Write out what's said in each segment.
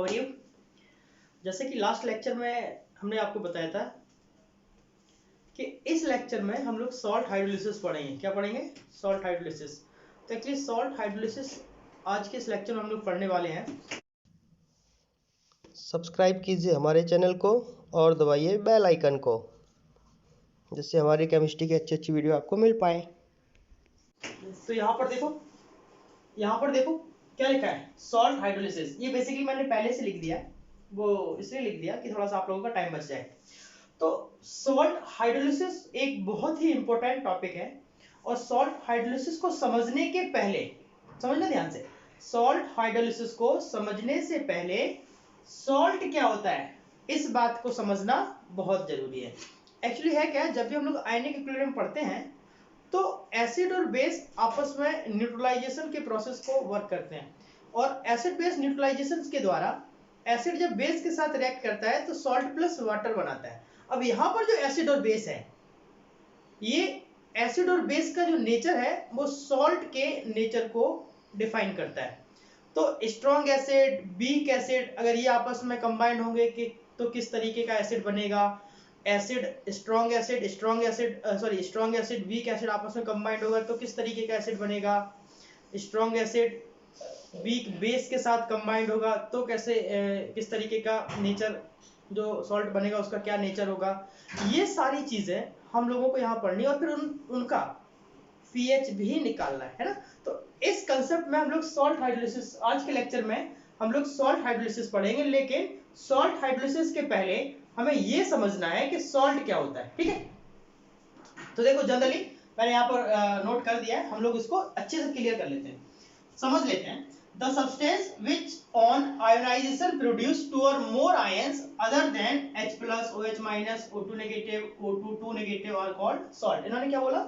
How are you. जैसे कि last lecture में हमने आपको बताया था कि इस लेक्चर में हम लोग सॉल्ट हाइड्रोलिसिस पढ़ेंगे। क्या पढ़ेंगे? Salt hydrolysis. तो एक्चुअली सॉल्ट हाइड्रोलिसिस आज के इस लेक्चर में हम लोग पढ़ने वाले हैं। सब्सक्राइब कीजिए हमारे चैनल को और दबाइए बेल आइकन को, जिससे हमारी केमिस्ट्री की अच्छी अच्छी वीडियो आपको मिल पाए। तो यहाँ पर देखो क्या लिखा है, सॉल्ट हाइड्रोलिसिस। ये बेसिकली मैंने पहले से लिख दिया है, वो इसलिए लिख दिया कि थोड़ा सा आप लोगों का टाइम बच जाए। तो सॉल्ट हाइड्रोलिसिस एक बहुत ही इंपॉर्टेंट टॉपिक है और सॉल्ट हाइड्रोलिसिस को समझने के पहले, समझना ध्यान से, सॉल्ट हाइड्रोलिसिस को समझने से पहले सॉल्ट क्या होता है इस बात को समझना बहुत जरूरी है। एक्चुअली है क्या, जब भी हम लोग आयनिक इक्विलिब्रियम पढ़ते हैं तो एसिड और बेस आपस में न्यूट्रलाइजेशन के प्रोसेस को वर्क करते हैं और एसिड बेस न्यूट्रलाइजेशन के द्वारा एसिड जब बेस के साथ रिएक्ट करता है तो सॉल्ट प्लस वाटर बनाता है। अब यहाँ पर जो एसिड और बेस है, ये एसिड और बेस का जो नेचर है वो सॉल्ट के नेचर को डिफाइन करता है। तो स्ट्रॉन्ग एसिड, वीक एसिड, अगर ये आपस में कंबाइंड होंगे कि तो किस तरीके का एसिड बनेगा। स्ट्रॉन्ग एसिड वीक एसिड आपस में कंबाइंड होगा तो किस तरीके का एसिड बनेगा। स्ट्रॉन्ग एसिड वीक बेस के साथ कंबाइंड होगा तो किस तरीके का नेचर जो सॉल्ट बनेगा उसका क्या नेचर होगा। ये सारी चीजें हम लोगों को यहाँ पढ़नी और फिर उनका पीएच भी निकालना है ना। तो इस कंसेप्ट में हम लोग सॉल्ट हाइड्रोलिसिस, आज के लेक्चर में हम लोग सॉल्ट हाइड्रोलिसिस पढ़ेंगे। लेकिन सॉल्ट हाइड्रोलिसिस के पहले हमें ये समझना है कि सॉल्ट क्या होता है, ठीक है। तो देखो जनरली मैंने यहाँ पर नोट कर दिया है, हम लोग इसको अच्छे से क्लियर कर लेते हैं, समझ लेते हैं। The substance which on ionization produce two or more ions other than H plus, OH minus, O2 negative, O2 2 negative are called salt। इन्होंने क्या बोला?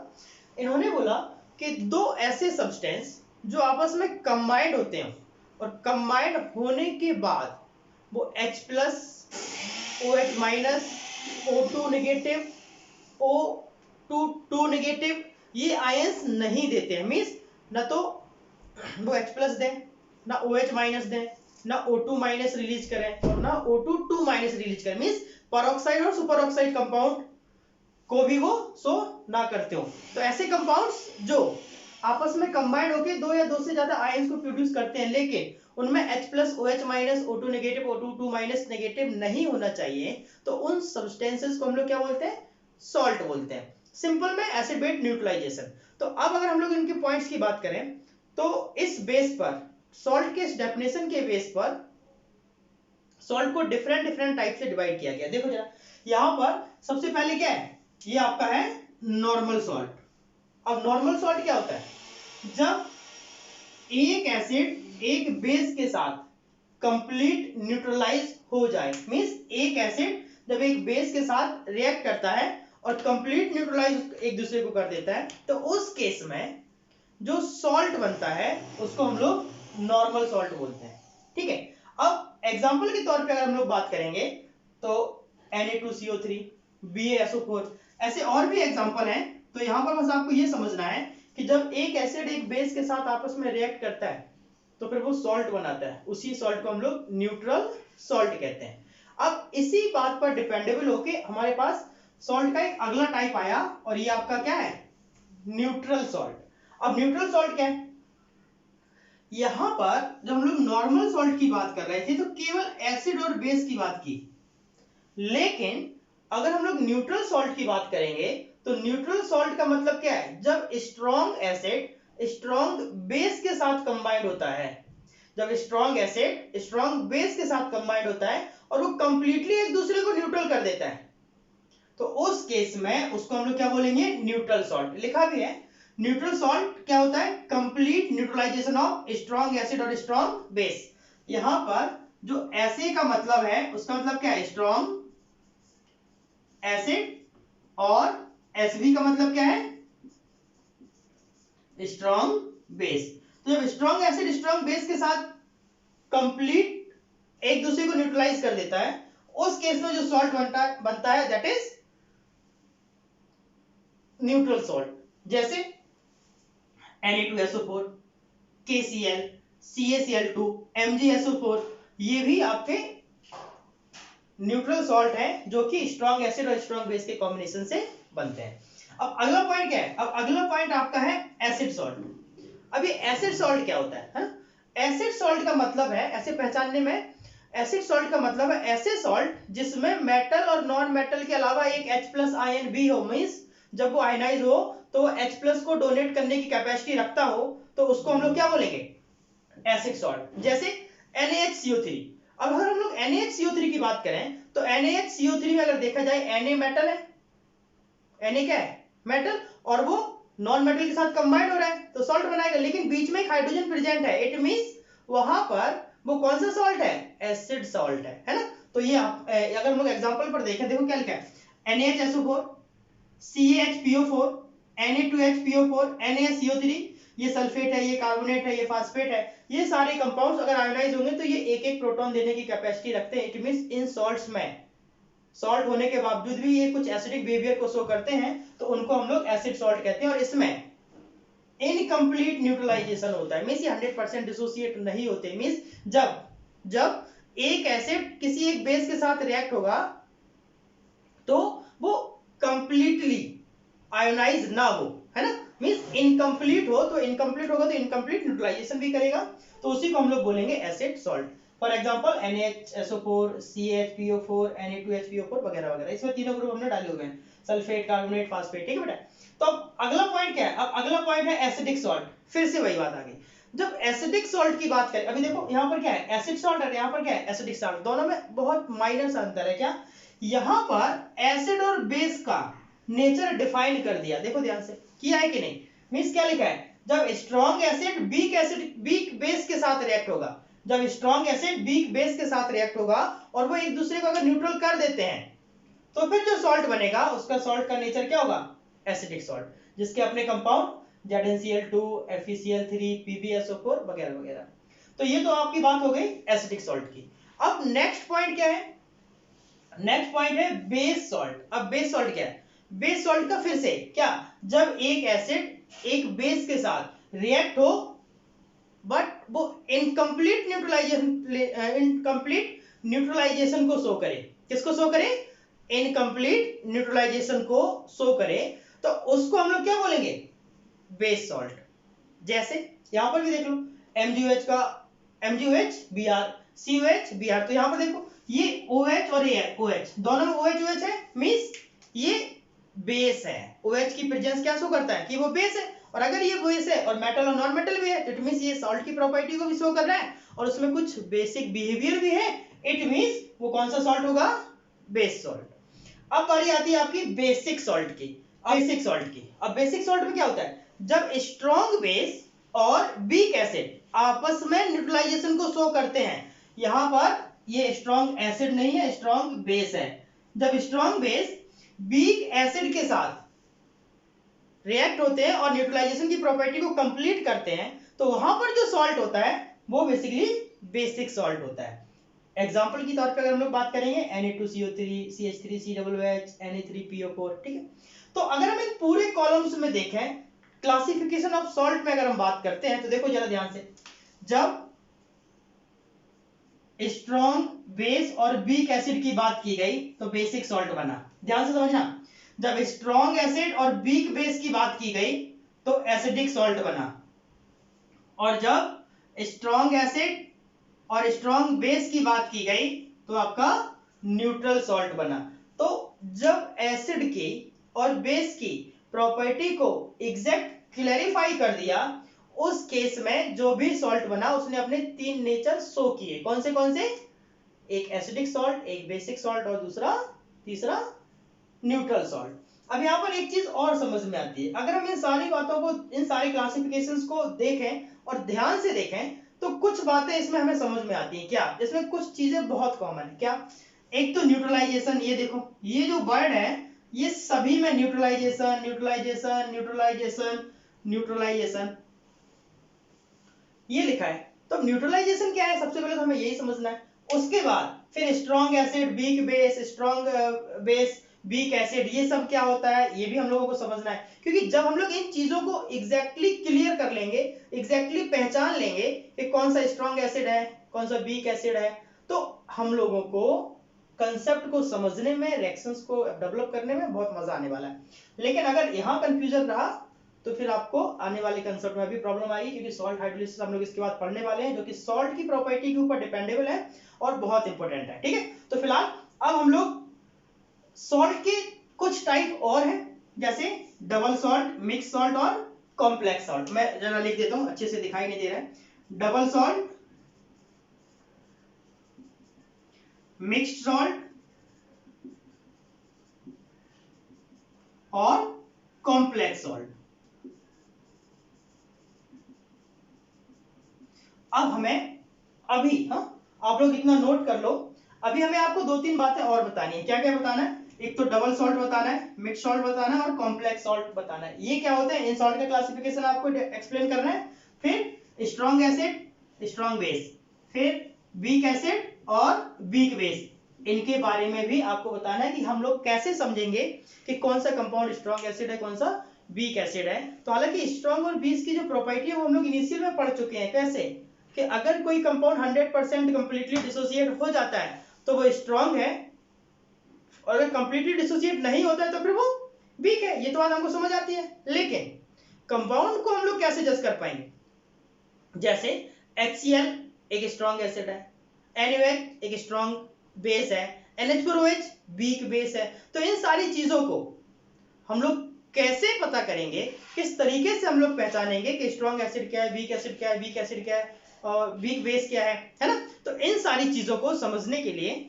इन्होंने बोला कि दो ऐसे सब्सटेंस जो आपस में कंबाइंड होते हैं और कंबाइंड होने के बाद वो H plus, OH minus, O2 negative, O2 2 negative ये आयंस नहीं देते हैं। मींस ना तो वो H प्लस दें, ना OH माइनस दें, ना O2 माइनस रिलीज करें और ना O2 2 माइनस रिलीज करें। मींस परऑक्साइड और सुपर ऑक्साइड कंपाउंड को भी वो शो ना करते हो। तो ऐसे कंपाउंड्स जो आपस में कंबाइंड होकर दो या दो से ज्यादा आयंस को प्रोड्यूस करते हैं लेकिन उनमें H plus, OH minus, O2 negative, O2 2 minus negative नहीं होना चाहिए, तो उन सब्सटेंसेस को हम लोग क्या बोलते हैं? सॉल्ट बोलते हैं। सिंपल में एसिड बेस न्यूट्रलाइजेशन। तो अब अगर हम लोग इनके पॉइंट्स की बात करें तो इस बेस पर, सॉल्ट के इस डेफिनेशन के बेस पर सॉल्ट को डिफरेंट टाइप से डिवाइड किया गया। देखो जरा, यहां पर सबसे पहले क्या है, ये आपका है नॉर्मल सॉल्ट। अब नॉर्मल सॉल्ट क्या होता है? जब एक एसिड एक बेस के साथ कंप्लीट न्यूट्रलाइज हो जाए, मींस एक एसिड जब एक बेस के साथ रिएक्ट करता है और कंप्लीट न्यूट्रलाइज एक दूसरे को कर देता है, तो उस केस में जो सॉल्ट बनता है उसको हम लोग नॉर्मल सॉल्ट बोलते हैं, ठीक है। अब एग्जांपल के तौर पे अगर हम लोग बात करेंगे तो Na2CO3, BaSO4, ऐसे और भी एग्जांपल हैं। तो यहां पर बस आपको ये समझना है कि जब एक एसिड एक बेस के साथ आपस में रिएक्ट करता है तो फिर वो सॉल्ट बनाता है, उसी सॉल्ट को हम लोग न्यूट्रल सॉल्ट कहते हैं। अब इसी बात पर डिपेंडेबल होके हमारे पास सॉल्ट का एक अगला टाइप आया और ये आपका क्या है? Neutral salt. अब न्यूट्रल सॉल्ट क्या है? यहां पर जब हम लोग नॉर्मल सॉल्ट की बात कर रहे थे तो केवल एसिड और बेस की बात की, लेकिन अगर हम लोग न्यूट्रल सॉल्ट की बात करेंगे तो न्यूट्रल सॉल्ट का मतलब क्या है? जब स्ट्रॉन्ग एसिड स्ट्रॉन्ग बेस के साथ कंबाइंड होता है, जब स्ट्रॉन्ग एसिड स्ट्रॉन्ग बेस के साथ कंबाइंड होता है और वो कंप्लीटली एक दूसरे को न्यूट्रल कर देता है, तो उस केस में उसको हम लोग क्या बोलेंगे? Neutral salt. लिखा भी है, न्यूट्रल सॉल्ट क्या होता है? Complete neutralization of strong acid और स्ट्रॉन्ग बेस। यहां पर जो ऐसे का मतलब है उसका मतलब क्या है? स्ट्रॉन्ग एसिड, और एसबी का मतलब क्या है? Strong base. तो जब स्ट्रॉन्ग एसिड स्ट्रॉन्ग बेस के साथ कंप्लीट एक दूसरे को न्यूट्रलाइज कर देता है, उस केस में जो सॉल्ट बनता है दैट इज न्यूट्रल सॉल्ट। जैसे Na2SO4, KCl, CaCl2, MgSO4, ये भी आपके न्यूट्रल सॉल्ट हैं जो कि स्ट्रॉन्ग एसिड और स्ट्रॉन्ग बेस के कॉम्बिनेशन से बनते हैं। अब अगला पॉइंट क्या है? अब अगला पॉइंट आपका है एसिड सॉल्ट। अब ये एसिड सॉल्ट क्या होता है? एसिड सॉल्ट का मतलब है, ऐसे पहचानने में, एसिड सॉल्ट का मतलब है ऐसे सॉल्ट जिसमें मेटल और नॉन मेटल के अलावा एक H+ आयन भी हो। मींस जब वो आयनाइज हो तो H+ को डोनेट करने की कैपेसिटी रखता हो, तो उसको हम लोग क्या बोलेंगे? Acid salt. जैसे NaHCO3। अब अगर हम लोग NaHCO3 की बात करें तो NaHCO3 में अगर देखा जाए Na मेटल है, Na क्या है? मेटल, और वो नॉन मेटल के साथ कंबाइंड हो रहा है तो सॉल्ट बनाएगा, लेकिन बीच में एक हाइड्रोजन प्रेजेंट है। इट मींस वहां पर वो कौन सा सॉल्ट है? एसिड सॉल्ट है ना। तो ये अगर हम लोग एग्जांपल पर देखें, देखो क्या लिखा है? NaHSO4, CaHPO4, Na2HPO4, NaCO3, ये सल्फेट है, ये कार्बोनेट है, ये फास्फेट है। ये सारे कंपाउंड्स अगर आयोनाइज होंगे तो ये एक एक प्रोटॉन देने की कैपेसिटी रखते हैं। इट मींस इन सॉल्ट्स में, सॉल्ट होने के बावजूद भी ये कुछ एसिडिक बिहेवियर को शो करते हैं, तो उनको हम लोग एसिड सॉल्ट कहते हैं। और इसमें इनकम्प्लीट न्यूट्रलाइजेशन होता है। मींस ये 100% डिसोसिएट नहीं होते। मींस जब एक एसिड किसी एक बेस के साथ रिएक्ट होगा तो वो कंप्लीटली आयोनाइज ना हो, है ना। मींस इनकम्प्लीट हो, तो इनकम्प्लीट होगा तो इनकम्प्लीट न्यूट्रलाइजेशन भी करेगा, तो उसी को हम लोग बोलेंगे acid salt. For example NaHSO4, CaHPO4, Na2HPO4 वगैरह वगैरह, इसमें तीनों ग्रुप हमने डाले हुए हैं, सल्फेट, कार्बोनेट, फास्फेट। ठीक है बेटा। तो अब अगला पॉइंट क्या है? अब अगला पॉइंट है एसिडिक सॉल्ट। फिर से वही बात आ गई। जब एसिडिक सॉल्ट की बात करें, अभी देखो यहाँ पर क्या है? एसिड सॉल्ट और यहाँ पर क्या है? Acidic salt. दोनों में बहुत माइनर सा अंतर है। क्या? यहाँ पर एसिड और बेस का नेचर डिफाइन कर दिया। देखो ध्यान से, किया है कि नहीं? मींस क्या लिखा है? जब स्ट्रॉन्ग एसिड वीक बेस के साथ रिएक्ट होगा, जब स्ट्रॉन्ग एसिड वीक बेस के साथ रिएक्ट होगा और वो एक दूसरे को अगर न्यूट्रल कर देते हैं, तो फिर जो सॉल्ट बनेगा उसका सॉल्ट का नेचर क्या होगा? एसिडिक सॉल्ट, जिसके अपने कंपाउंड ZnCl2, FeCl3, PbSO4 वगैरह वगैरह। तो ये तो आपकी बात हो गई एसिडिक सॉल्ट की। अब नेक्स्ट पॉइंट क्या है? नेक्स्ट पॉइंट है बेस सॉल्ट। अब बेस सॉल्ट क्या है? बेस सॉल्ट का फिर से क्या? जब एक एसिड एक बेस के साथ रिएक्ट हो बट वो इनकम्प्लीट न्यूट्रलाइजेशन को शो करे। किसको शो करे? इनकम्प्लीट न्यूट्रलाइजेशन को शो करे, तो उसको हम लोग क्या बोलेंगे? Base salt. जैसे यहां पर भी देख लो, MgOH का MgOH Br, COH Br। तो यहां पर देखो ये OH और ये OH, दोनों में OH OH है, मींस ये बेस है। OH की प्रेजेंस क्या शो करता है? कि वो बेस है। और अगर ये बेस है और मेटल और नॉन मेटल भी है, तो इट मींस ये सॉल्ट की प्रॉपर्टी को भी शो कर रहा है और उसमें कुछ बेसिक बिहेवियर भी है। इट मींस वो कौन सा सॉल्ट होगा? Base salt. अब बारी आती है आपकी बेसिक सॉल्ट की। अब बेसिक सॉल्ट में क्या होता है? जब स्ट्रॉन्ग बेस और वीक एसिड आपस में न्यूट्रलाइजेशन को शो करते हैं। यहां पर ये स्ट्रॉन्ग एसिड नहीं है, स्ट्रॉन्ग बेस है। जब स्ट्रॉन्ग बेस वीक एसिड के साथ रिएक्ट होते हैं और न्यूट्रलाइजेशन की प्रॉपर्टी को कंप्लीट करते हैं, तो वहां पर जो सॉल्ट होता है वो बेसिकली बेसिक सॉल्ट होता है। एग्जांपल की तौर पे अगर हम लोग बात करेंगे Na2CO3, CH3COOH, Na3PO4। ठीक है। तो अगर हम इन पूरे कॉलम्स में देखें, क्लासिफिकेशन ऑफ सॉल्ट में अगर हम बात करते हैं, तो देखो जरा ध्यान से, जब स्ट्रॉन्ग बेस और वीक एसिड की बात की गई तो बेसिक सॉल्ट बना। ध्यान से समझना, जब स्ट्रॉन्ग एसिड और वीक बेस की बात की गई तो एसिडिक सॉल्ट बना, और जब स्ट्रॉन्ग एसिड और स्ट्रॉन्ग बेस की बात की गई तो आपका न्यूट्रल सॉल्ट बना। तो जब एसिड की और बेस की प्रॉपर्टी को एग्जैक्ट क्लैरिफाई कर दिया, उस केस में जो भी सॉल्ट बना उसने अपने तीन नेचर शो किए। कौन से? एक एसिडिक सॉल्ट, एक बेसिक सॉल्ट और तीसरा न्यूट्रल सॉल्ट। अब यहाँ पर एक चीज और समझ में आती है, अगर हम इन सारी बातों को, इन सारे क्लासिफिकेशंस को देखें और ध्यान से देखें, तो कुछ बातें इसमें हमें समझ में आती हैं। क्या? इसमें कुछ चीजें बहुत कॉमन है। क्या? एक तो न्यूट्रलाइजेशन। ये देखो, ये जो वर्ड है ये सभी में न्यूट्रलाइजेशन ये लिखा है। तो न्यूट्रलाइजेशन क्या है? सबसे पहले तो हमें यही समझना है। उसके बाद फिर strong acid, weak base, strong base, weak acid, ये सब क्या होता है ये भी हम लोगों को समझना है। क्योंकि जब हम लोग इन चीजों को एग्जैक्टली क्लियर कर लेंगे, एग्जैक्टली पहचान लेंगे कि कौन सा स्ट्रॉन्ग एसिड है, कौन सा वीक एसिड है, तो हम लोगों को कंसेप्ट को समझने में, रिएक्शंस को डेवलप करने में बहुत मजा आने वाला है। लेकिन अगर यहाँ कंफ्यूजन रहा तो फिर आपको आने वाले कंसेप्ट में भी प्रॉब्लम आएगी, क्योंकि सॉल्ट हाइड्रोलिसिस हम लोग इसके बाद पढ़ने वाले हैं, जो कि सॉल्ट की प्रॉपर्टी के ऊपर डिपेंडेबल है और बहुत इंपॉर्टेंट है। ठीक है, तो फिलहाल अब हम लोग सॉल्ट के कुछ टाइप और हैं, जैसे डबल सॉल्ट, मिक्स सॉल्ट और कॉम्प्लेक्स सॉल्ट। मैं जरा लिख देता हूं, अच्छे से दिखाई नहीं दे रहा है। डबल सॉल्ट, मिक्स्ड सॉल्ट और कॉम्प्लेक्स सॉल्ट। अब हमें अभी आप लोग इतना नोट कर लो, अभी हमें आपको दो तीन बातें और बतानी है। क्या क्या बताना है? एक तो डबल सॉल्ट बताना है, मिक्स सॉल्ट बताना है और कॉम्प्लेक्स सॉल्ट बताना है। ये क्या होते हैं? इन सॉल्ट का क्लासिफिकेशन आपको एक्सप्लेन करना है। फिर स्ट्रॉन्ग एसिड, स्ट्रॉन्ग बेस, फिर वीक एसिड और वीक बेस, इनके बारे में भी आपको बताना है कि हम लोग कैसे समझेंगे कि कौन सा कंपाउंड स्ट्रॉन्ग एसिड है, कौन सा वीक एसिड है। तो हालांकि स्ट्रॉन्ग और बेस की जो प्रॉपर्टी है वो हम लोग इनिशियल में पढ़ चुके हैं। कैसे कि अगर कोई कंपाउंड 100% कंप्लीटली डिसोसिएट हो जाता है तो वो स्ट्रॉन्ग है, और अगर कंप्लीटली डिसोसिएट नहीं होता है तो फिर वो वीक है। ये तो बात हमको समझ आती है। लेकिन कंपाउंड को हम लोग कैसे जज कर पाएंगे? जैसे HCl एक स्ट्रॉन्ग एसिड है, NaOH एक स्ट्रॉन्ग बेस है, NH4OH वीक बेस है। तो इन सारी चीजों को हम लोग कैसे पता करेंगे, किस तरीके से हम लोग पहचानेंगे कि स्ट्रॉन्ग एसिड क्या है, वीक एसिड क्या है, वीक एसिड क्या है और वीक बेस क्या है ना? तो इन सारी चीजों को समझने के लिए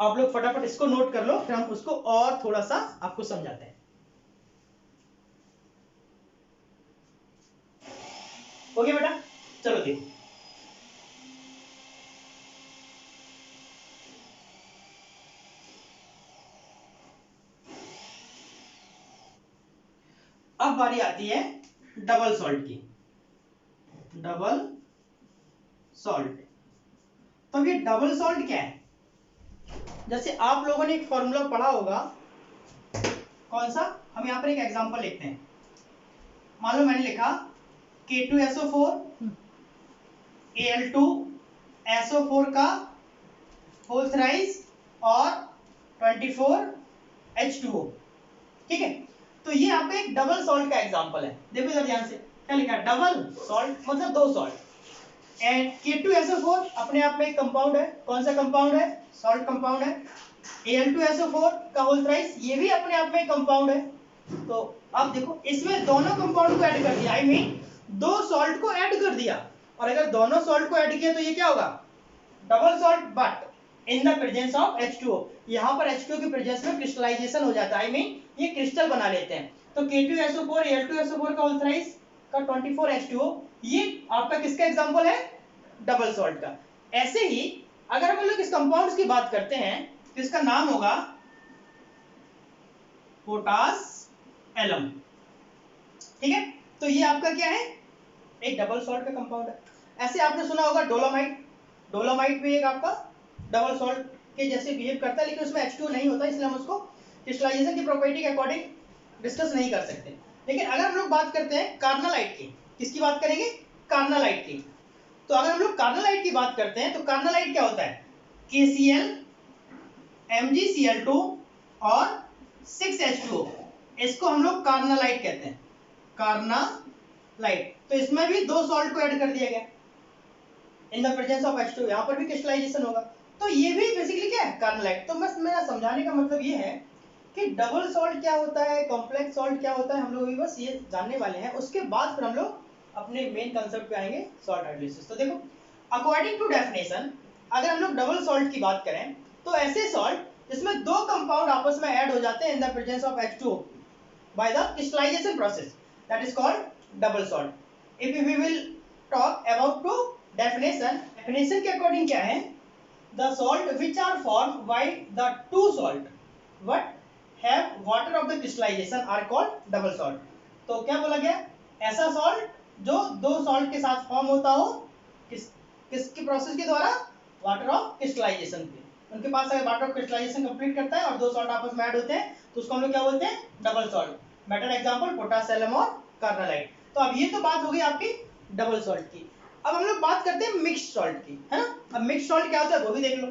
आप लोग फटाफट इसको नोट कर लो, फिर हम उसको और थोड़ा सा आपको समझाते हैं। ओके बेटा, चलो देखो। अब बारी आती है डबल सॉल्ट की। डबल सॉल्ट, तो ये डबल सॉल्ट क्या है? जैसे आप लोगों ने एक फॉर्मूला पढ़ा होगा, कौन सा? हम यहाँ पर एक एग्जांपल लिखते हैं। मान लो मैंने लिखा K2SO4 Al2SO4 का होल थ्राइस और 24H2O। ठीक है, तो ये आपका एक डबल सॉल्ट का एग्जांपल है। देखो इधर ध्यान से, क्या लिखा है? डबल सॉल्ट मतलब दो सॉल्ट। एंड K2SO4 अपने आप में एक कंपाउंड है। कौन सा कंपाउंड है? सॉल्ट कंपाउंड है। Al2SO4 का होल थ्राइस, ये भी अपने आप में कंपाउंड है। तो अब देखो, इसमें दोनों कंपाउंड को ऐड कर दिया, आई मीन दो सॉल्ट को ऐड कर दिया। और अगर दोनों सॉल्ट को ऐड किया तो ये क्या होगा? Double salt, but in the presence of H2O। यहाँ पर H2O की प्रेजेंस में क्रिस्टलाइजेशन हो जाता है, आई मीन ये क्रिस्टल बना लेते हैं। तो K2SO4 Al2SO4 का होल थ्राइस का 24H2O, ये आपका किसका एग्जांपल है? डबल सॉल्ट का। ऐसे ही अगर हम लोग इस कंपाउंड्स की बात करते हैं तो इसका नाम होगा पोटास एलम। ठीक है, तो ये आपका क्या है? एक डबल सॉल्ट का कंपाउंड है। ऐसे आपने सुना होगा डोलोमाइट। डोलोमाइट भी एक आपका डबल सॉल्ट के जैसे बिहेव करता है, लेकिन उसमें H2O नहीं होता, इसलिए हम उसको क्रिस्टलाइजेशन की प्रॉपर्टी के अकॉर्डिंग डिस्कस नहीं कर सकते। लेकिन अगर हम लोग बात करते हैं कार्नालाइट की, किसकी बात करेंगे? कार्नालाइट की। तो अगर हम लोग कार्नालाइट की बात करते हैं तो कार्नालाइट क्या होता है? KCl MgCl2 और 6H2O, इसको हम लोग कार्नालाइट कहते हैं। कार्नालाइट, तो इसमें भी दो सॉल्ट को ऐड कर दिया गया in the presence of H2O, यहाँ पर भी क्रिस्टलाइजेशन होगा। तो ये भी बेसिकली क्या है? कार्नालाइट। तो बस मेरा समझाने का मतलब ये है कि डबल सॉल्ट क्या होता है, कॉम्प्लेक्स सॉल्ट क्या होता है, हम लोग भी बस ये जानने वाले हैं। उसके बाद फिर हम लोग अपने मेन कंसेप्ट पे आएंगे, सॉल्ट हाइड्रोलिसिस। तो देखो, अकॉर्डिंग टू डेफिनेशन अगर हम लोग डबल सॉल्ट की बात करें तो ऐसे सॉल्ट जिसमें दो कंपाउंड आपस में ऐड हो जाते हैं in the presence of H2O by the crystallization process, that is called double salt. If we will talk about to definition के according क्या है? The salt which are formed by the two salt what have water of the crystallization are called double salt. तो क्या बोला गया? ऐसा salt जो दो सॉल्ट के साथ फॉर्म होता हो, किसकी प्रोसेस के द्वारा? वाटर ऑफ क्रिस्टलाइजेशन के। उनके पास अगर वाटर ऑफ क्रिस्टलाइजेशन कंप्लीट करता है और दो सॉल्ट आपस में ऐड होते हैं तो उसको हम लोग क्या बोलते हैं? Double salt. Better example potash alum और कार्नालाइट। तो अब ये तो बात हो गई आपकी डबल सॉल्ट की। अब हम लोग बात करते हैं मिक्स्ड सॉल्ट की, है ना। अब मिक्स्ड सॉल्ट क्या होता है वो भी देख लो।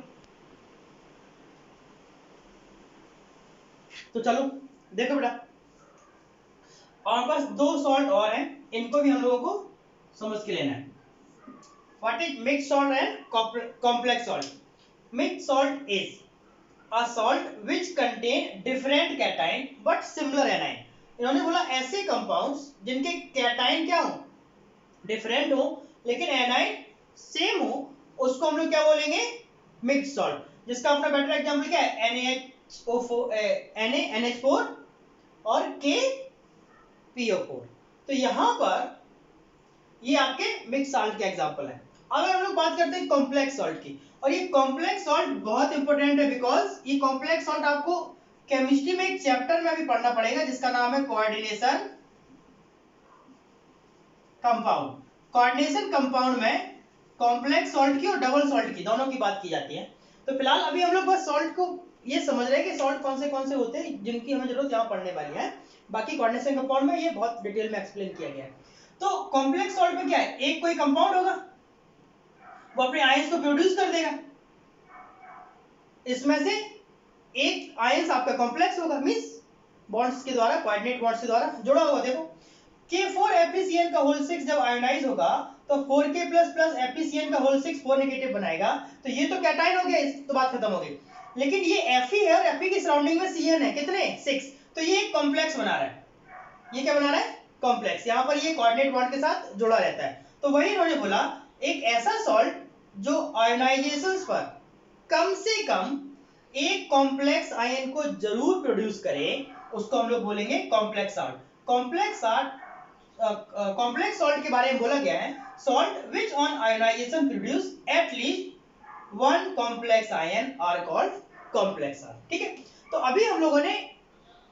तो चलो देखो बेटा, हमारे पास दो सॉल्ट और हैं, इनको भी हम लोगों को समझ के लेना है। What is mixed salt and complex salt? Mixed salt is a salt which contain different cation but similar anion। इन्होंने बोला ऐसे कंपाउंड्स जिनके कैटाइन क्या हो, डिफरेंट हो, लेकिन एनाइन सेम हो, उसको हम लोग क्या बोलेंगे, मिक्स्ड सॉल्ट। जिसका अपना बेटर एग्जांपल क्या है, NaNH4 और KPO4। तो यहां पर ये आपके मिक्स सॉल्ट के एग्जांपल है। अगर हम लोग बात करते हैं कॉम्प्लेक्स सॉल्ट की, और ये कॉम्प्लेक्स सॉल्ट बहुत इंपॉर्टेंट है, बिकॉज ये कॉम्प्लेक्स सॉल्ट आपको केमिस्ट्री में एक चैप्टर में भी पढ़ना पड़ेगा जिसका नाम है कोऑर्डिनेशन कंपाउंड। कोऑर्डिनेशन कंपाउंड में कॉम्प्लेक्स सॉल्ट की और डबल सॉल्ट की दोनों की बात की जाती है। तो फिलहाल अभी हम लोग बस सॉल्ट को ये समझ रहे हैं कि सॉल्ट कौन से होते हैं जिनकी हमें जरूरत यहाँ पढ़ने वाली है। बाकी कोऑर्डिनेशन कंपाउंड में ये बहुत डिटेल में एक्सप्लेन किया गया है। तो कॉम्प्लेक्स सॉल्ट में क्या है, एक कोई कंपाउंड होगा, वो अपने आयंस को प्रोड्यूस कर देगा, इसमें से एक आयंस आपका कॉम्प्लेक्स होगा, मींस बॉन्ड्स के द्वारा, कोऑर्डिनेट बॉन्ड्स के द्वारा जुड़ा हुआ। देखो K4FeCN का होल 6 जब आयोनाइज होगा तो 4K प्लस FeCN का होल 6 4 नेगेटिव बनाएगा, तो ये तो कैटाइन हो गया, इस तो बात खत्म हो गई। लेकिन ये Fe है और Fe की सराउंडिंग में Cn है, कितने, 6, तो ये एक कॉम्प्लेक्स बना रहा है। ये क्या बना रहा है, कॉम्प्लेक्स। यहाँ पर ये कोऑर्डिनेट बॉन्ड के साथ जुड़ा रहता है। तो वही इन्होंने बोला एक ऐसा सॉल्ट जो आयोनाइजेशंस पर कम से कम एक कॉम्प्लेक्स आयन को जरूर प्रोड्यूस करे, उसको हम लोग बोलेंगे कॉम्प्लेक्स सॉल्ट। कॉम्प्लेक्स सॉल्ट के बारे में बोला गया है, salt which on ionization produce at least one complex ion are called complex salt. ठीक है, तो अभी हम लोगों ने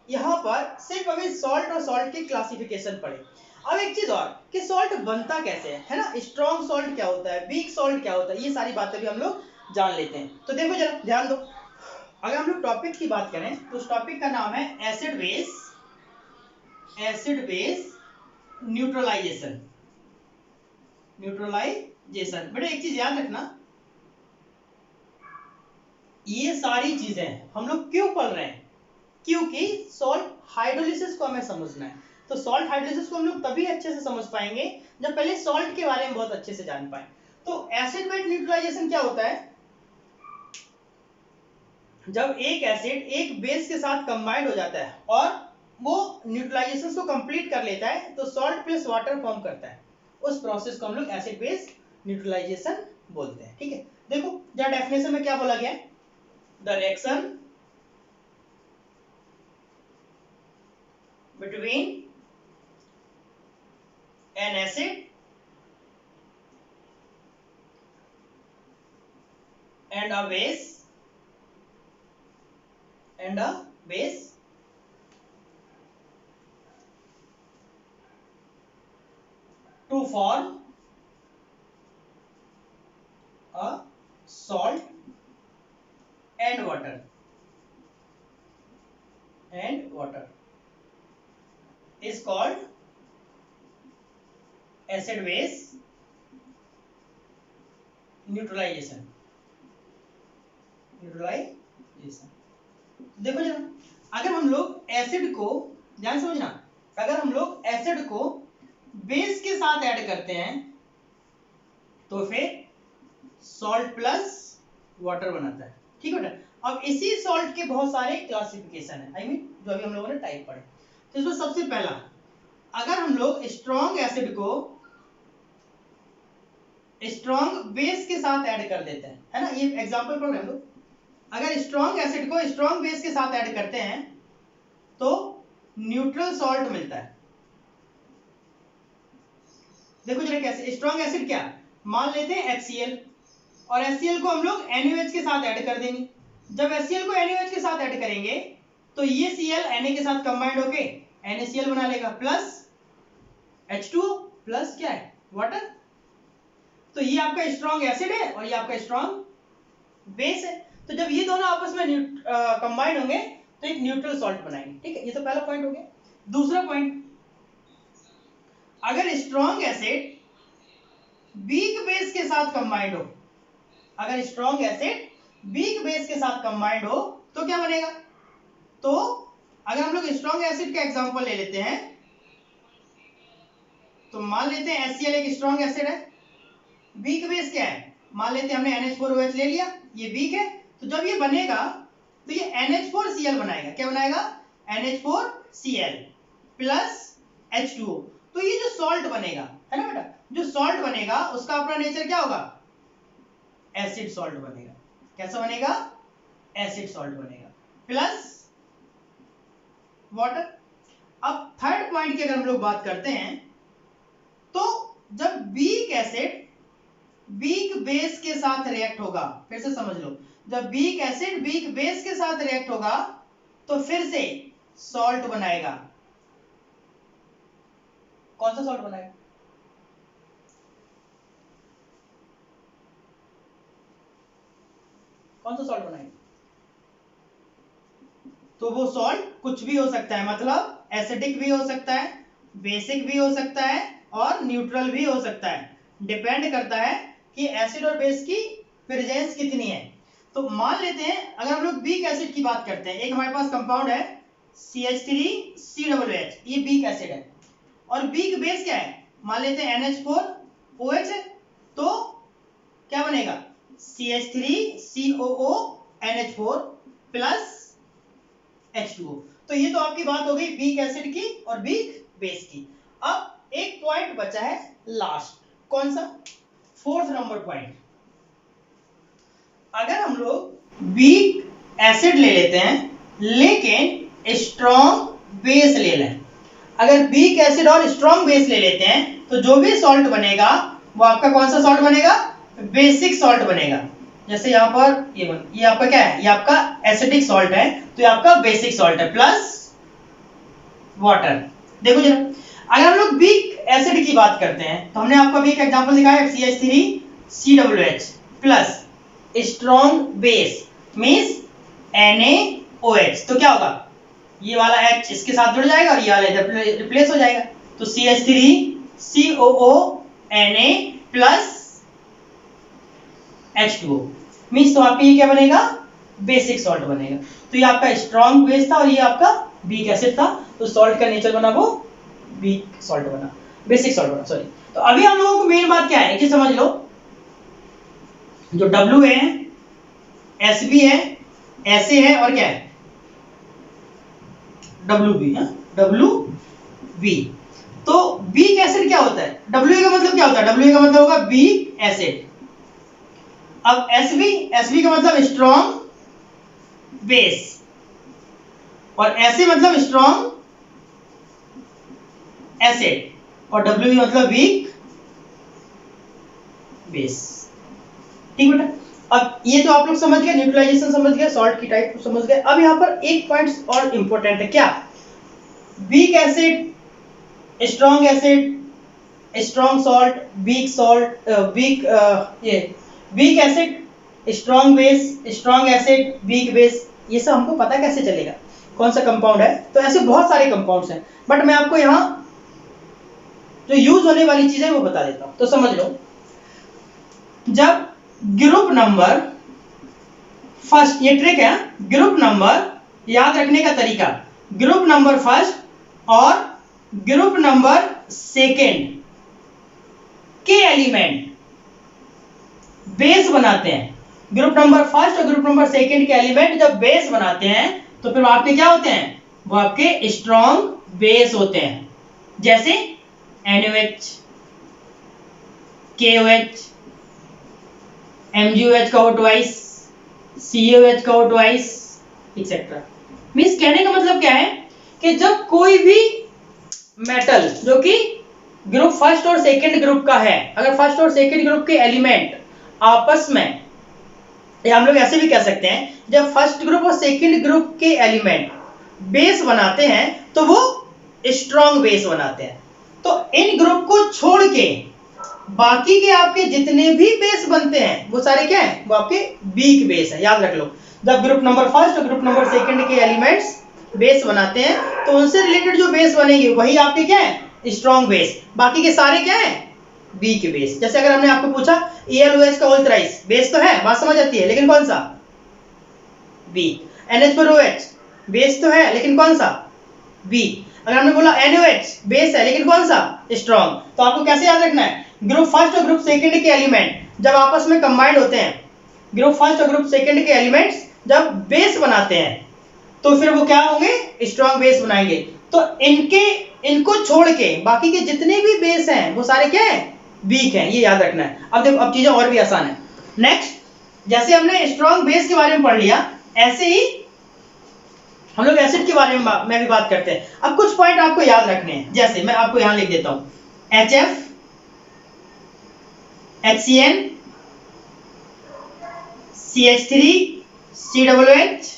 यहां पर सिर्फ अभी सॉल्ट और सॉल्ट की क्लासिफिकेशन पढ़े। अब एक चीज और कि सॉल्ट बनता कैसे है ना, स्ट्रॉन्ग सॉल्ट क्या होता है, वीक सॉल्ट क्या होता है, ये सारी बातें भी हम लोग जान लेते हैं। तो देखो जरा ध्यान दो, अगर हम लोग टॉपिक की बात करें तो उस टॉपिक का नाम है एसिड बेस न्यूट्रलाइजेशन। बेटा एक चीज याद रखना, ये सारी चीजें हम लोग क्यों पढ़ रहे हैं, क्योंकि सॉल्ट हाइड्रोलिसिस को हमें समझना है। तो सॉल्ट हाइड्रोलिसिस को हम लोग तभी अच्छे से समझ पाएंगे जब पहले सॉल्ट के बारे में बहुत अच्छे से जान पाए। तो एसिड बेस न्यूट्रलाइजेशन क्या होता है, जब एक एसिड एक बेस के साथ कंबाइंड हो जाता है और वो न्यूट्रलाइजेशन को कंप्लीट कर लेता है तो सॉल्ट प्लस वाटर फॉर्म करता है, उस प्रोसेस को हम लोग एसिड बेस न्यूट्रलाइजेशन बोलते हैं। ठीक है, देखो जरा डेफिनेशन में क्या बोला गया है, the reaction between an acid and a base to form a salt and water is called acid base neutralization. देखो जरा, अगर हम लोग एसिड को, ध्यान समझना, अगर हम लोग एसिड को बेस के साथ ऐड करते हैं तो फिर सॉल्ट प्लस वाटर बनाता है। ठीक है बेटा, अब इसी सॉल्ट के बहुत सारे क्लासिफिकेशन है, आई मीन जो अभी हम लोगों ने टाइप पढ़े। तो इसमें सबसे पहला, अगर हम लोग स्ट्रॉन्ग एसिड को स्ट्रॉन्ग बेस के साथ ऐड कर देते हैं, है ना, ये एग्जांपल पढ़ रहे हैं हम लोग। अगर स्ट्रॉन्ग एसिड को स्ट्रॉन्ग बेस के साथ ऐड करते हैं तो न्यूट्रल सॉल्ट मिलता है। देखो जरा कैसे, स्ट्रॉन्ग एसिड क्या, मान लेते हैं HCl, और HCl को हम लोग NaOH के साथ ऐड कर देंगे। जब HCl को NaOH के साथ ऐड करेंगे तो ये Cl Na के साथ कंबाइंड होके NaCl बना लेगा, प्लस H2O प्लस क्या है, वाटर। तो ये आपका स्ट्रॉन्ग एसिड है और ये आपका स्ट्रॉन्ग बेस है। तो जब ये दोनों आपस में कंबाइंड होंगे तो एक न्यूट्रल सॉल्ट बनाएंगे। ठीक है, ये तो पहला पॉइंट हो गया। दूसरा पॉइंट, अगर स्ट्रॉन्ग एसिड वीक बेस के साथ कंबाइंड हो, अगर स्ट्रॉन्ग एसिड वीक बेस के साथ कंबाइंड हो तो क्या बनेगा? तो अगर हम लोग स्ट्रॉन्ग एसिड का एग्जांपल ले लेते हैं, तो मान लेते हैं HCl एक स्ट्रॉन्ग एसिड है, वीक बेस क्या है? मान लेते हैं हमने NH4OH ले लिया, ये वीक है, तो जब ये बनेगा तो ये NH4Cl बनाएगा। क्या बनाएगा? NH4Cl plus H2O। तो ये जो सॉल्ट बनेगा, है ना बेटा, जो सॉल्ट बनेगा उसका अपना नेचर क्या होगा? एसिड सॉल्ट बनेगा। कैसा बनेगा? एसिड सॉल्ट बनेगा प्लस वाटर। अब थर्ड पॉइंट की अगर हम लोग बात करते हैं, तो जब वीक एसिड वीक बेस के साथ रिएक्ट होगा, फिर से समझ लो, जब वीक एसिड वीक बेस के साथ रिएक्ट होगा तो फिर से सॉल्ट बनाएगा। कौन सा सॉल्ट बनाएगा? कौन सा सॉल्ट बनाएगा? तो वो सॉल्ट कुछ भी हो सकता है, मतलब एसिडिक भी हो सकता है, बेसिक भी हो सकता है और न्यूट्रल भी हो सकता है। डिपेंड करता है कि एसिड और बेस की प्रेजेंस कितनी है। तो मान लेते हैं अगर हम लोग वीक एसिड की बात करते हैं, एक हमारे पास कंपाउंड है CH3COOH, ये वीक एसिड है, और वीक बेस क्या है? मान लेते हैं NH4OH है, तो क्या बनेगा? CH3COONH4 plus H2O। तो ये तो आपकी बात हो गई वीक एसिड की और वीक बेस की। अब एक पॉइंट बचा है लास्ट, कौन सा? Fourth number point. अगर हम लोग वीक एसिड ले लेते हैं लेकिन स्ट्रॉन्ग बेस ले लें, अगर वीक एसिड और स्ट्रॉन्ग बेस ले लेते हैं तो जो भी सॉल्ट बनेगा वो आपका कौन सा सॉल्ट बनेगा? बेसिक सॉल्ट बनेगा। जैसे यहाँ पर ये आपका क्या है? ये आपका एसिडिक सॉल्ट है, तो ये आपका बेसिक सॉल्ट है प्लस वाटर। देखो जरा, अगर हम लोग वीक एसिड की बात करते हैं तो हमने आपको अभी एक एग्जांपल दिखाया CH3COOH plus strong base means NaOH, तो क्या होगा? ये वाला H इसके साथ जुड़ जाएगा और ये वाला इधर रिप्लेस हो जाएगा, तो CH3COONA प्लस H2O मींस तो आपका ये क्या बनेगा? बेसिक सॉल्ट बनेगा। तो ये आपका स्ट्रॉन्ग बेस था और ये आपका वीक एसिड था, तो सॉल्ट का नेचर बना वो वीक सॉल्ट बना, बेसिक सॉल्ट बना, सॉरी। तो अभी हम लोगों को मेन बात क्या है कि समझ लो, जो W है, SB है, SA है और क्या है? WB है, WB। तो वीक एसिड क्या होता है? WA का मतलब क्या होता है? WA का मतलब होगा वीक एसिड। अब SB का मतलब स्ट्रॉन्ग बेस और SA मतलब स्ट्रॉन्ग एसिड और WB मतलब वीक बेस। ठीक बेटा, अब ये तो आप लोग समझ गए, न्यूट्रलाइजेशन समझ गए, सॉल्ट की टाइप समझ गए। अब यहाँ पर एक पॉइंट और इंपॉर्टेंट है, क्या? Weak acid, strong acid, strong salt, weak salt, weak acid, strong base, strong acid, weak base, ये सब हमको पता कैसे चलेगा कौन सा कंपाउंड है? तो ऐसे बहुत सारे कंपाउंड्स हैं, बट मैं आपको यहाँ जो यूज होने वाली चीजें वो बता देता हूं। तो समझ लो, जब ग्रुप नंबर फर्स्ट, ये ट्रिक है, ग्रुप नंबर याद रखने का तरीका, ग्रुप नंबर फर्स्ट और ग्रुप नंबर सेकेंड के एलिमेंट बेस बनाते हैं। ग्रुप नंबर फर्स्ट और ग्रुप नंबर सेकेंड के एलिमेंट जब बेस बनाते हैं तो फिर आपके क्या होते हैं? वो आपके स्ट्रॉन्ग बेस होते हैं, जैसे NaOH, KOH, MgOH का हो ट्वाइस, CaOH का हो ट्वाइस, एक्सेट्रा। मींस कहने का मतलब क्या है कि जब कोई भी मेटल जो कि ग्रुप फर्स्ट और सेकंड ग्रुप का है, अगर फर्स्ट और सेकंड ग्रुप के एलिमेंट आपस में, या हम लोग ऐसे भी कह सकते हैं, जब फर्स्ट ग्रुप और सेकंड ग्रुप के एलिमेंट बेस बनाते हैं तो वो स्ट्रॉन्ग बेस बनाते हैं। तो इन ग्रुप को छोड़ के बाकी के आपके जितने भी बेस बनते हैं वो सारे क्या है? वो आपके वीक बेस है। याद रख लो, जब ग्रुप नंबर फर्स्ट और ग्रुप नंबर सेकंड के एलिमेंट्स बेस बनाते हैं तो उनसे रिलेटेड जो बेस बनेंगे वही आपके क्या है? Strong base. बाकी के सारे क्या है? Weak base. जैसे अगर हमने आपको पूछा ELOH का होल थ्राइस, बेस तो है, बात समझ आती है, लेकिन कौन सा? वीक। NH4OH बेस तो है, लेकिन कौन सा? वीक। अगर हमने बोला NaOH बेस है, लेकिन कौन सा? स्ट्रॉन्ग। तो आपको कैसे याद रखना है? ग्रुप फर्स्ट और ग्रुप सेकंड के एलिमेंट जब आपस में कंबाइंड होते हैं, ग्रुप फर्स्ट और ग्रुप सेकंड के एलिमेंट्स जब बेस बनाते हैं तो फिर वो क्या होंगे? स्ट्रॉन्ग बेस बनाएंगे। तो इनको छोड़ के बाकी के जितने भी बेस हैं वो सारे क्या है? वीक हैं, ये याद रखना है। अब देखो, अब चीजें और भी आसान है। नेक्स्ट, जैसे हमने स्ट्रॉन्ग बेस के बारे में पढ़ लिया, ऐसे ही हम लोग एसिड के बारे में भी बात करते हैं। अब कुछ पॉइंट आपको याद रखने हैं, जैसे मैं आपको यहां लिख देता हूं HF, HCN, CH3, COOH,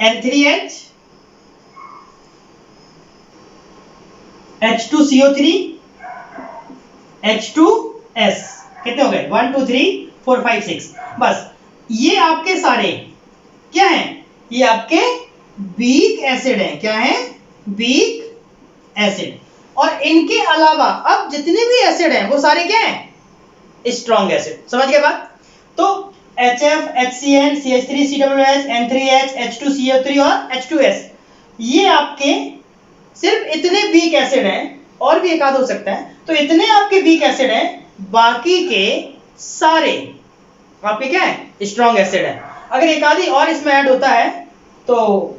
N3H, H2CO3, H2S। कितने हो गए? 1 2 3 4 5 6। बस ये आपके सारे क्या हैं? ये आपके वीक एसिड हैं। क्या हैं? Weak acid. और इनके अलावा अब जितने भी एसिड हैं वो सारे क्या हैं? Strong acid. समझ गए बात? तो HF, HCN, CH3, COOH, N3H, H2CO3 और H2S, ये आपके सिर्फ इतने वीक एसिड हैं, और भी एक आध हो सकता है। तो इतने आपके वीक एसिड हैं, बाकी के सारे आपके क्या है? स्ट्रॉन्ग एसिड है। अगर एक आधी और इसमें ऐड होता है तो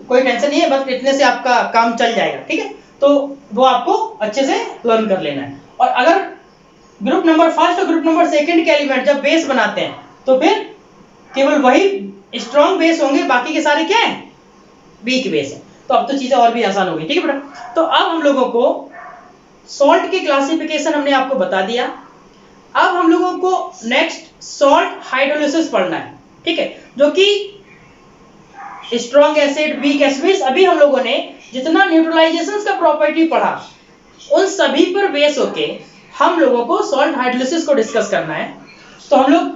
कोई टेंशन नहीं है, बस इतने से आपका काम चल जाएगा। ठीक है, तो वो आपको अच्छे से लर्न कर लेना है। और अगर ग्रुप नंबर फर्स्ट और ग्रुप नंबर सेकंड के एलिमेंट जब बेस बनाते हैं तो फिर केवल वही स्ट्रॉन्ग बेस होंगे, बाकी के सारे क्या है? वीक बेस है। तो अब तो चीजें और भी आसान होगी। ठीक है बेटा, तो अब हम लोगों को सॉल्ट की क्लासिफिकेशन हमने आपको बता दिया। अब हम लोगों को नेक्स्ट सॉल्ट हाइड्रोलिसिस पढ़ना है। ठीक है, जो कि स्ट्रॉन्ग एसिड, वीक एसिड, अभी हम लोगों ने जितना न्यूट्रलाइजेशन का प्रॉपर्टी पढ़ा उन सभी पर बेस होके हम लोगों को सॉल्ट हाइड्रोलिसिस को डिस्कस करना है। तो हम लोग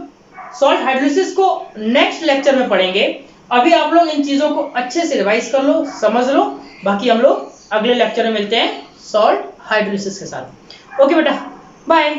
सॉल्ट हाइड्रोलिसिस को नेक्स्ट लेक्चर में पढ़ेंगे। अभी आप लोग इन चीजों को अच्छे से रिवाइज कर लो, समझ लो। बाकी हम लोग अगले लेक्चर में मिलते हैं सॉल्ट हाइड्रोलिसिस के साथ। ओके बेटा, बाय।